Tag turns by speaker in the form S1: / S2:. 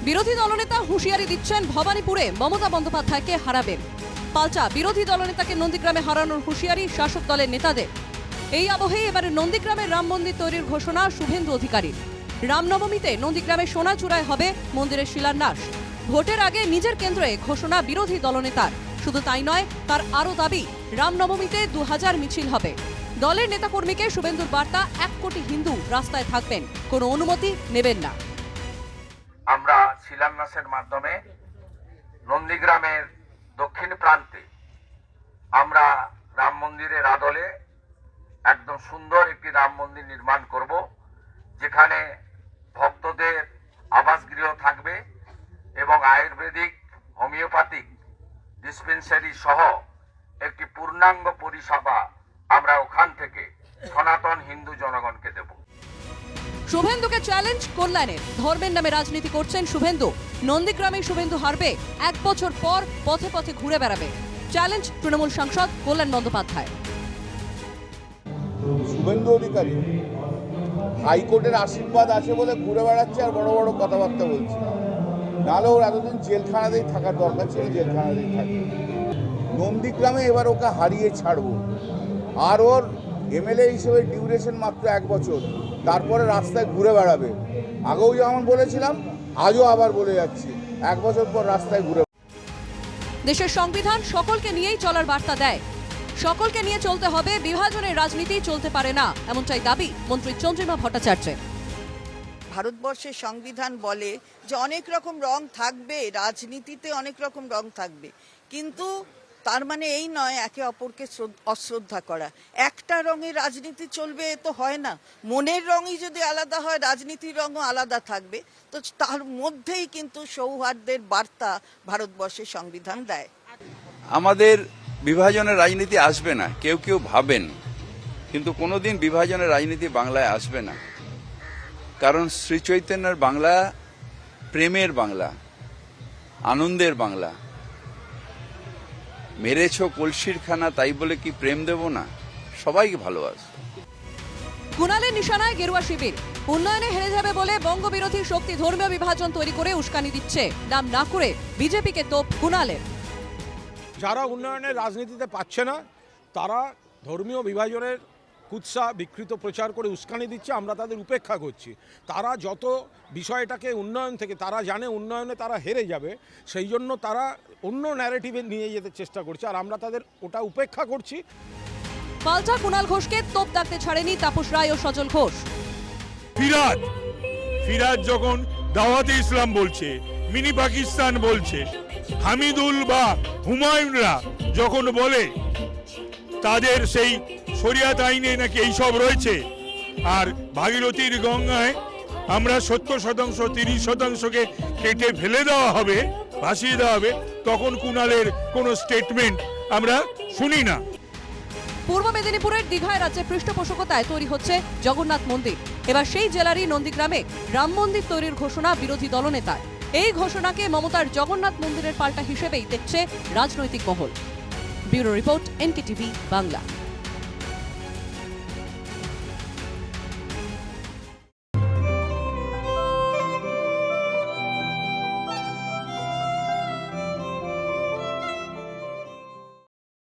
S1: বিরোধী দলনেতা হুঁশিয়ারি দিচ্ছেন ভবানীপুরে মমতা বন্দ্যোপাধ্যায়কে হারাবেন। পাল্টা বিরোধী দলনেতাকে নন্দীগ্রামে হারানোর হুঁশিয়ারি শাসক দলের নেতাদের। এই আবহে এবারে নন্দীগ্রামে রাম মন্দির তৈরির ঘোষণা শুভেন্দু অধিকারীর। রামনবমীতে নন্দীগ্রামে সোনাচূড়ায় হবে মন্দিরের শিলান্যাস। ভোটের আগে নিজের কেন্দ্রে ঘোষণা বিরোধী দলনেতার। শুধু তাই নয়, তার আরও দাবি রামনবমীতে 2000 মিছিল হবে। দলের নেতাকর্মীকে শুভেন্দুর বার্তা, 1 কোটি হিন্দু রাস্তায় থাকবেন, কোনো অনুমতি নেবেন না।
S2: আমরা শিলান্যাসের মাধ্যমে নন্দীগ্রামের দক্ষিণ প্রান্তে আমরা রাম মন্দিরের আদলে একদম সুন্দর একটি রাম মন্দির নির্মাণ করব, যেখানে ভক্তদের আবাসগৃহ থাকবে এবং আয়ুর্বেদিক হোমিওপ্যাথিক ডিসপেন্সারি সহ একটি পূর্ণাঙ্গ পরিষেবা আমরা ওখান থেকে সনাতন হিন্দু জনগণকে দেব।
S1: শুভেন্দুকে চ্যালেঞ্জ কল্যাণের। ধর্মের নামে রাজনীতি করছেন শুভেন্দু। নন্দীগ্রামে শুভেন্দু হারবে, 1 বছর পর পথে পথে ঘুরে বেড়াবে। চ্যালেঞ্জ তৃণমূল সাংসদ কল্যাণ বন্দ্যোপাধ্যায়।
S3: শুভেন্দু অধিকারী হাইকোর্টের আশীর্বাদ আছে বলে ঘুরে বেড়াচ্ছে আর বড় বড় কথাবার্তা বলছে। নাহলে ওর এতদিন জেলখানাতেই থাকার দরকার ছিল, জেলখানাতেই থাকে। নন্দীগ্রামে এবার ওকে হারিয়ে ছাড়বো। আর ওর এমএলএ হিসেবে ডিউরেশন মাত্র 1 বছর, তারপরে রাস্তায় ঘুরে বেড়াবে। আগেও যেমন বলেছিলাম, আজও আবার বলে যাচ্ছি, 1 বছর পর রাস্তায় ঘুরে।
S1: দেশের সংবিধান সকলকে নিয়েই চলার বার্তা দেয়। সকলকে নিয়ে চলতে হবে, বিভাজনের রাজনীতি চলতে পারে না, এমনটাই দাবি মন্ত্রী চন্দ্রিমা ভট্টাচার্যের।
S4: ভারতবর্ষের সংবিধান বলে যে অনেক রকম রং থাকবে, রাজনীতিতে অনেক রকম রং থাকবে, কিন্তু তার মানে এই নয় একে অপরকে অশ্রদ্ধা করা। একটা রঙের রাজনীতি চলবে এ তো হয় না। মনের রঙই যদি আলাদা হয়, রাজনীতির রঙও আলাদা থাকবে। তো তার মধ্যেই কিন্তু সৌহার্দ্যের বার্তা ভারতবর্ষের সংবিধান দেয়।
S5: আমাদের বিভাজনের রাজনীতি আসবে না, কেউ কেউ ভাবেন, কিন্তু কোনোদিন বিভাজনের রাজনীতি বাংলায় আসবে না। কারণ শ্রী চৈতন্যের বাংলা প্রেমের বাংলা, আনন্দের বাংলা। মেরেছ কলসির খানা, তাই বলে কি প্রেম দেব না? সবাইকে ভালোবাসে।
S1: কুণালের নিশানায় গেরুয়া শিবির। উন্নয়নে হেরে যাবে বলে বঙ্গবিরোধী শক্তি ধর্মীয় বিভাজন তৈরি করে উস্কানি দিচ্ছে। নাম না করে বিজেপিকে তোপ কুণালের।
S6: যারা উন্নয়নের রাজনীতিতে পাচ্ছে না, তারা ধর্মীয় বিভাজনের কুৎসা বিকৃত প্রচার করে উস্কানি দিচ্ছে। আমরা তাদের উপেক্ষা করছি। তারা যত বিষয়টাকে উন্নয়ন থেকে, তারা জানে উন্নয়নে তারা হেরে যাবে, সেই জন্য তারা অন্য ন্যারেটিভে নিয়ে যেতে চেষ্টা করছে, আর আমরা তাদের ওটা উপেক্ষা করছি।
S1: পাল্টা কুণাল ঘোষকে তোপ দাগতে ছাড়েনি তাপস রায় ও সজল ঘোষ।
S7: ফিরাদ যখন দাওয়াতে ইসলাম বলছে, মিনি পাকিস্তান বলছে, হামিদুল বা হুমায়ুনরা যখন বলে তাদের সেই শরিয়াত আইনে নাকি এইসব রয়েছে, আর ভাগীরথীর গঙ্গায় আমরা 70% 30%কে কেটে ফেলে দেওয়া হবে, ভাসিয়ে দেওয়া হবে, তখন কুণালের কোনো স্টেটমেন্ট আমরা শুনি না।
S1: পূর্ব মেদিনীপুরের দীঘায় রাজ্যের পৃষ্ঠপোষকতায় তৈরি হচ্ছে জগন্নাথ মন্দির। এবার সেই জেলারই নন্দীগ্রামে রাম মন্দির তৈরির ঘোষণা বিরোধী দলনেতার। এই ঘোষণাকে মমতার জগন্নাথ মন্দিরের পাল্টা হিসেবেই দেখছে রাজনৈতিক মহল। Bureau report, NKTV Bangla.